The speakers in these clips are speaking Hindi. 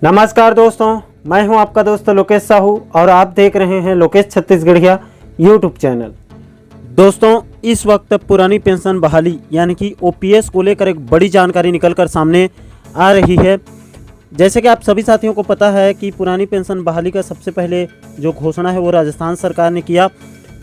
नमस्कार दोस्तों, मैं हूं आपका दोस्त लोकेश साहू और आप देख रहे हैं लोकेश छत्तीसगढ़िया यूट्यूब चैनल। दोस्तों, इस वक्त पुरानी पेंशन बहाली यानी कि ओपीएस को लेकर एक बड़ी जानकारी निकलकर सामने आ रही है। जैसे कि आप सभी साथियों को पता है कि पुरानी पेंशन बहाली का सबसे पहले जो घोषणा है वो राजस्थान सरकार ने किया,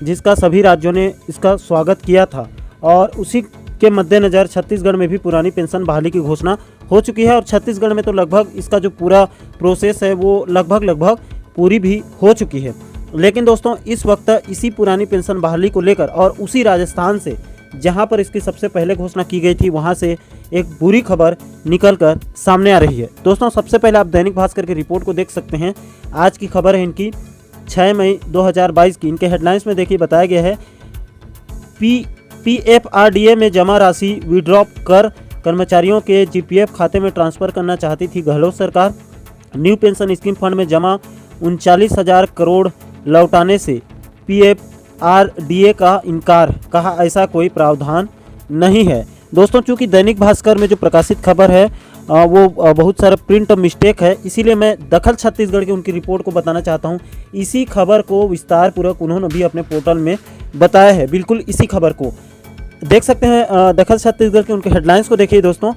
जिसका सभी राज्यों ने इसका स्वागत किया था और उसी के मद्देनज़र छत्तीसगढ़ में भी पुरानी पेंशन बहाली की घोषणा हो चुकी है और छत्तीसगढ़ में तो लगभग इसका जो पूरा प्रोसेस है वो लगभग पूरी भी हो चुकी है। लेकिन दोस्तों, इस वक्त इसी पुरानी पेंशन बहाली को लेकर और उसी राजस्थान से जहां पर इसकी सबसे पहले घोषणा की गई थी वहां से एक बुरी खबर निकलकर सामने आ रही है। दोस्तों, सबसे पहले आप दैनिक भास्कर की रिपोर्ट को देख सकते हैं। आज की खबर है इनकी 6 मई 2022 की। इनके हेडलाइंस में देखिए बताया गया है पीएफआरडीए में जमा राशि विड्रॉ कर कर्मचारियों के जीपीएफ खाते में ट्रांसफर करना चाहती थी गहलोत सरकार। न्यू पेंशन स्कीम फंड में जमा 39,000 करोड़ लौटाने से पीएफआरडीए का इनकार, कहा ऐसा कोई प्रावधान नहीं है। दोस्तों, चूंकि दैनिक भास्कर में जो प्रकाशित खबर है वो बहुत सारा प्रिंट मिस्टेक है, इसीलिए मैं दखल छत्तीसगढ़ की उनकी रिपोर्ट को बताना चाहता हूं। इसी खबर को विस्तार पूर्वक उन्होंने भी अपने पोर्टल में बताया है। बिल्कुल इसी खबर को देख सकते हैं। दखल छत्तीसगढ़ के उनके हेडलाइंस को देखिए दोस्तों।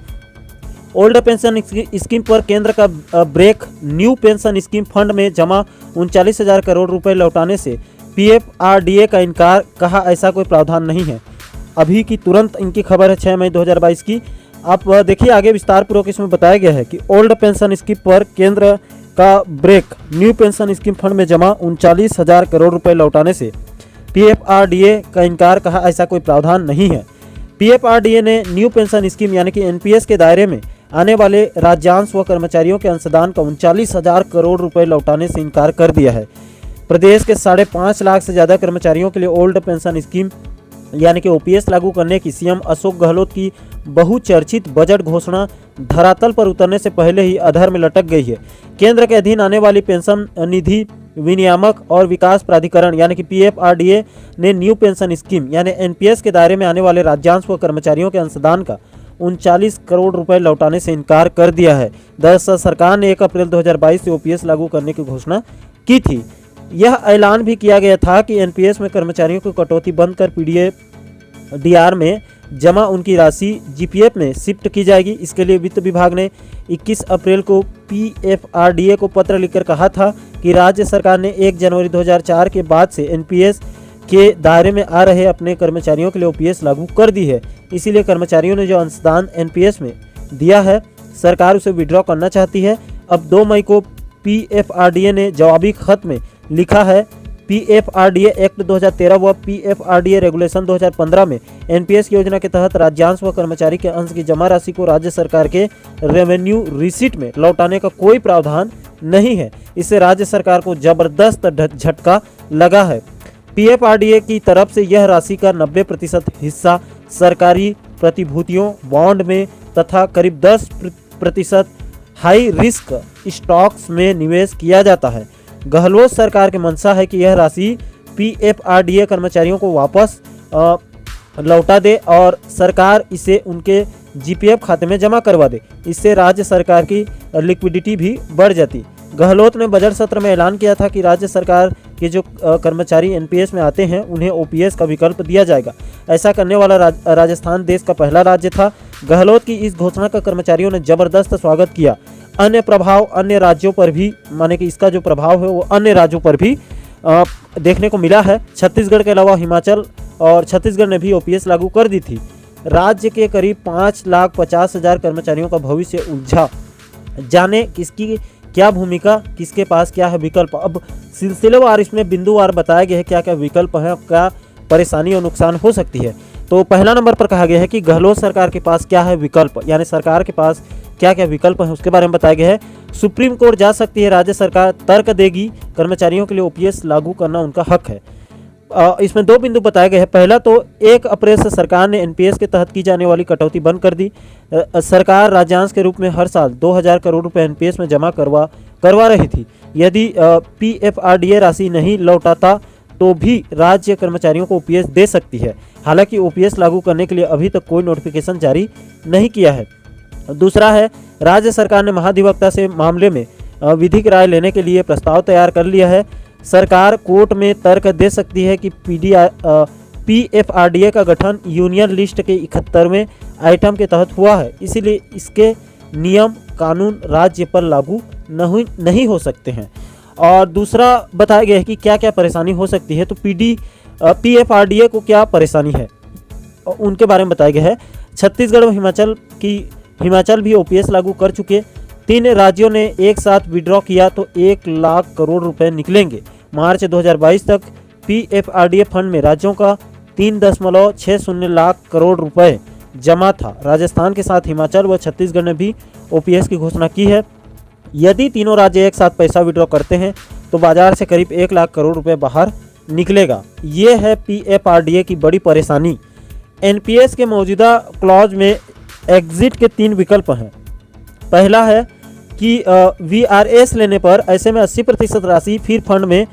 ओल्ड पेंशन स्कीम पर केंद्र का break, new pension scheme fund में जमा 39,000 करोड़ रुपए लौटाने से पीएफआरडीए का इनकार, कहा ऐसा कोई प्रावधान नहीं है। अभी की तुरंत इनकी खबर है 6 मई 2022 की। आप देखिए आगे विस्तार पूर्वक इसमें बताया गया है कि ओल्ड पेंशन स्कीम पर केंद्र का break, new pension scheme fund में जमा 39,000 करोड़ रुपए लौटाने से पीएफआरडीए का इनकार, कहा ऐसा कोई प्रावधान नहीं है। पीएफआरडीए ने न्यू पेंशन स्कीम यानी कि एनपीएस के दायरे में आने वाले राज्यांश व कर्मचारियों के अंशदान का 39,000 करोड़ रुपए लौटाने से इनकार कर दिया है। प्रदेश के 5.5 लाख से ज़्यादा कर्मचारियों के लिए ओल्ड पेंशन स्कीम यानी कि ओपीएस लागू करने की सीएम अशोक गहलोत की बहुचर्चित बजट घोषणा धरातल पर उतरने से पहले ही अधर में लटक गई है। केंद्र के अधीन आने वाली पेंशन निधि विनियामक और विकास प्राधिकरण यानी कि पीएफआरडीए ने न्यू पेंशन स्कीम यानी एनपीएस के दायरे में आने वाले राज्यांश व कर्मचारियों के अंशदान का 39 करोड़ रुपए लौटाने से इनकार कर दिया है। दरअसल सरकार ने 1 अप्रैल 2022 से ओपीएस लागू करने की घोषणा की थी। यह ऐलान भी किया गया था कि एनपीएस में कर्मचारियों की कटौती बंद कर पीडीआर में जमा उनकी राशि जीपीएफ में शिफ्ट की जाएगी। इसके लिए वित्त विभाग ने 21 अप्रैल को पीएफआरडीए को पत्र लिखकर कहा था कि राज्य सरकार ने 1 जनवरी 2004 के बाद से एनपीएस के दायरे में आ रहे अपने कर्मचारियों के लिए ओपीएस लागू कर दी है। इसीलिए कर्मचारियों ने जो अंशदान एनपीएस में दिया है, सरकार उसे विड्रॉ करना चाहती है। अब 2 मई को पीएफआरडीए ने जवाबी खत में लिखा है पीएफआरडीए एक्ट 2013 व पीएफआरडीए रेगुलेशन 2015 में एनपीएस की योजना के तहत राज्यांश व कर्मचारी के अंश की जमा राशि को राज्य सरकार के रेवेन्यू रिसीट में लौटाने का कोई प्रावधान नहीं है। इससे राज्य सरकार को जबरदस्त झटका लगा है। पीएफआरडीए की तरफ से यह राशि का 90% हिस्सा सरकारी प्रतिभूतियों, बॉन्ड में तथा करीब 10% हाई रिस्क स्टॉक्स में निवेश किया जाता है। गहलोत सरकार की मंशा है कि यह राशि पीएफआरडीए कर्मचारियों को वापस लौटा दे और सरकार इसे उनके जीपीएफ खाते में जमा करवा दे। इससे राज्य सरकार की लिक्विडिटी भी बढ़ जाती। गहलोत ने बजट सत्र में ऐलान किया था कि राज्य सरकार के जो कर्मचारी एनपीएस में आते हैं उन्हें ओपीएस का विकल्प दिया जाएगा। ऐसा करने वाला राजस्थान देश का पहला राज्य था। गहलोत की इस घोषणा का कर्मचारियों ने जबरदस्त स्वागत किया। अन्य प्रभाव अन्य राज्यों पर भी, माने कि इसका जो प्रभाव है वो अन्य राज्यों पर भी देखने को मिला है। छत्तीसगढ़ के अलावा हिमाचल और छत्तीसगढ़ ने भी ओपीएस लागू कर दी थी। राज्य के करीब 5,50,000 कर्मचारियों का भविष्य उलझा। जाने किसकी क्या भूमिका, किसके पास क्या है विकल्प। अब सिलसिलेवार इसमें बिंदुवार बताया गया है क्या क्या विकल्प है, क्या परेशानी और नुकसान हो सकती है। तो पहला नंबर पर कहा गया है कि गहलोत सरकार के पास क्या है विकल्प, यानी सरकार के पास क्या क्या विकल्प है उसके बारे में बताया गया है। सुप्रीम कोर्ट जा सकती है, राज्य सरकार तर्क देगी, कर्मचारियों के लिए ओपीएस लागू करना उनका हक है। इसमें 2 बिंदु बताए गए हैं। पहला तो 1 अप्रैल से सरकार ने एनपीएस के तहत की जाने वाली कटौती बंद कर दी। सरकार राज्यांश के रूप में हर साल 2,000 करोड़ रुपए एनपीएस में जमा करवा रही थी। यदि पीएफआरडीए राशि नहीं लौटाता तो भी राज्य कर्मचारियों को ओपीएस दे सकती है। हालांकि ओपीएस लागू करने के लिए अभी तक कोई नोटिफिकेशन जारी नहीं किया है। दूसरा है, राज्य सरकार ने महाधिवक्ता से मामले में विधिक राय लेने के लिए प्रस्ताव तैयार कर लिया है। सरकार कोर्ट में तर्क दे सकती है कि PFRDA का गठन यूनियन लिस्ट के 71वें आइटम के तहत हुआ है, इसीलिए इसके नियम कानून राज्य पर लागू नहीं हो सकते हैं। और दूसरा बताया गया है कि क्या क्या परेशानी हो सकती है। तो PFRDA को क्या परेशानी है उनके बारे में बताया गया है। छत्तीसगढ़ और हिमाचल भी OPS लागू कर चुके। 3 राज्यों ने एक साथ विड्रॉ किया तो 1 लाख करोड़ रुपए निकलेंगे। मार्च 2022 तक PFRDA फंड में राज्यों का 3.60 लाख करोड़ रुपए जमा था। राजस्थान के साथ हिमाचल व छत्तीसगढ़ ने भी OPS की घोषणा की है। यदि तीनों राज्य एक साथ पैसा विड्रॉ करते हैं तो बाजार से करीब 1 लाख करोड़ रुपए बाहर निकलेगा। ये है PFRDA की बड़ी परेशानी। NPS के मौजूदा क्लॉज में एग्जिट के 3 विकल्प हैं। पहला है कि VRS लेने पर ऐसे में 80% राशि फिर फंड में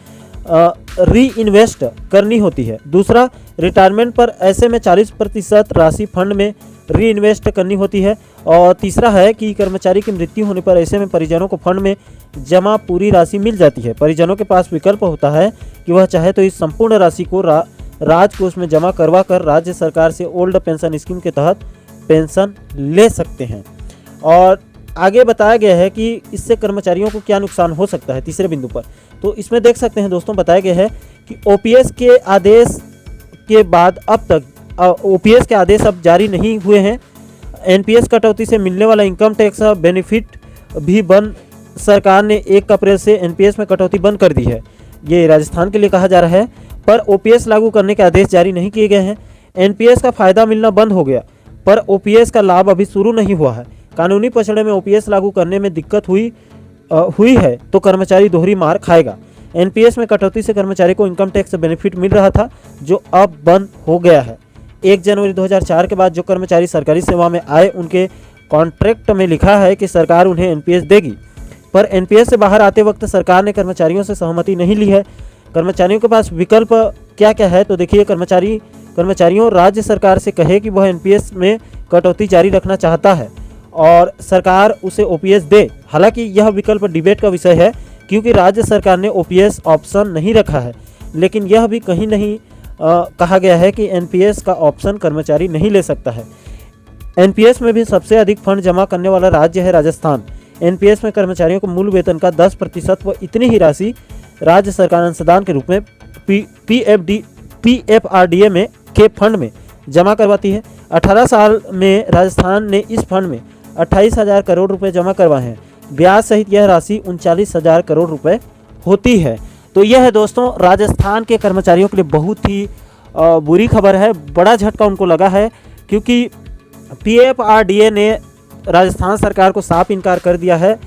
री इन्वेस्ट करनी होती है। दूसरा, रिटायरमेंट पर ऐसे में 40% राशि फंड में री इन्वेस्ट करनी होती है। और तीसरा है कि कर्मचारी की मृत्यु होने पर ऐसे में परिजनों को फंड में जमा पूरी राशि मिल जाती है। परिजनों के पास विकल्प होता है कि वह चाहे तो इस संपूर्ण राशि को राजकोष में जमा करवा कर राज्य सरकार से ओल्ड पेंशन स्कीम के तहत पेंशन ले सकते हैं। और आगे बताया गया है कि इससे कर्मचारियों को क्या नुकसान हो सकता है। तीसरे बिंदु पर तो इसमें देख सकते हैं दोस्तों, बताया गया है कि OPS के आदेश के बाद अब तक OPS के आदेश अब जारी नहीं हुए हैं। NPS कटौती से मिलने वाला इनकम टैक्स बेनिफिट भी सरकार ने 1 अप्रैल से NPS में कटौती बंद कर दी है। ये राजस्थान के लिए कहा जा रहा है, पर OPS लागू करने के आदेश जारी नहीं किए गए हैं। NPS का फायदा मिलना बंद हो गया, पर OPS का लाभ अभी शुरू नहीं हुआ है। कानूनी पचड़े में OPS लागू करने में दिक्कत हुई है तो कर्मचारी दोहरी मार खाएगा। NPS में कटौती से कर्मचारी को इनकम टैक्स बेनिफिट मिल रहा था, जो अब बंद हो गया है। 1 जनवरी 2004 के बाद जो कर्मचारी सरकारी सेवा में आए उनके कॉन्ट्रैक्ट में लिखा है कि सरकार उन्हें NPS देगी, पर NPS से बाहर आते वक्त सरकार ने कर्मचारियों से सहमति नहीं ली है। कर्मचारियों के पास विकल्प क्या क्या है, तो देखिए, कर्मचारियों राज्य सरकार से कहे कि वह NPS में कटौती जारी रखना चाहता है और सरकार उसे OPS दे। हालांकि यह विकल्प डिबेट का विषय है, क्योंकि राज्य सरकार ने OPS ऑप्शन नहीं रखा है, लेकिन यह भी कहीं नहीं कहा गया है कि NPS का ऑप्शन कर्मचारी नहीं ले सकता है। NPS में भी सबसे अधिक फंड जमा करने वाला राज्य है राजस्थान। NPS में कर्मचारियों को मूल वेतन का 10% व इतनी ही राशि राज्य सरकार अंशदान के रूप में PFRDA में के फंड में जमा करवाती है। 18 साल में राजस्थान ने इस फंड में 28,000 करोड़ रुपए जमा करवाए हैं। ब्याज सहित यह राशि 39,000 करोड़ रुपए होती है। तो यह है दोस्तों राजस्थान के कर्मचारियों के लिए बहुत ही बुरी खबर है, बड़ा झटका उनको लगा है, क्योंकि PFRDA ने राजस्थान सरकार को साफ इनकार कर दिया है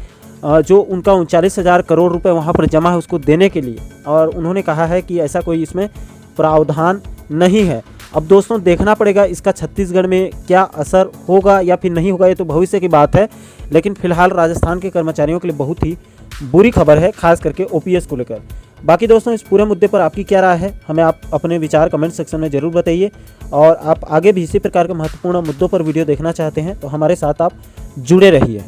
जो उनका 39,000 करोड़ रुपए वहाँ पर जमा है उसको देने के लिए, और उन्होंने कहा है कि ऐसा कोई इसमें प्रावधान नहीं है। अब दोस्तों देखना पड़ेगा इसका छत्तीसगढ़ में क्या असर होगा या फिर नहीं होगा, ये तो भविष्य की बात है, लेकिन फिलहाल राजस्थान के कर्मचारियों के लिए बहुत ही बुरी खबर है, खास करके OPS को लेकर। बाकी दोस्तों इस पूरे मुद्दे पर आपकी क्या राय है, हमें आप अपने विचार कमेंट सेक्शन में ज़रूर बताइए, और आप आगे भी इसी प्रकार के महत्वपूर्ण मुद्दों पर वीडियो देखना चाहते हैं तो हमारे साथ आप जुड़े रहिए।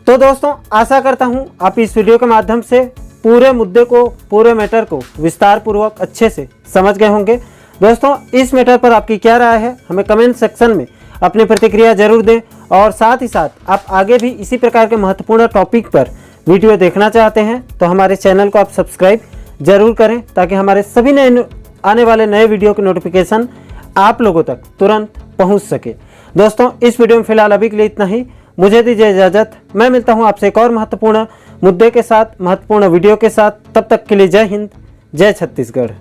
तो दोस्तों आशा करता हूँ आप इस वीडियो के माध्यम से पूरे मुद्दे को, पूरे मैटर को विस्तार पूर्वक अच्छे से समझ गए होंगे। दोस्तों इस मैटर पर आपकी क्या राय है, हमें कमेंट सेक्शन में अपनी प्रतिक्रिया जरूर दें, और साथ ही साथ आप आगे भी इसी प्रकार के महत्वपूर्ण टॉपिक पर वीडियो देखना चाहते हैं तो हमारे चैनल को आप सब्सक्राइब जरूर करें, ताकि हमारे सभी नए आने वाले नए वीडियो की नोटिफिकेशन आप लोगों तक तुरंत पहुंच सके। दोस्तों इस वीडियो में फिलहाल अभी के लिए इतना ही, मुझे दीजिए इजाजत। मैं मिलता हूं आपसे एक और महत्वपूर्ण मुद्दे के साथ, महत्वपूर्ण वीडियो के साथ। तब तक के लिए जय हिंद, जय छत्तीसगढ़।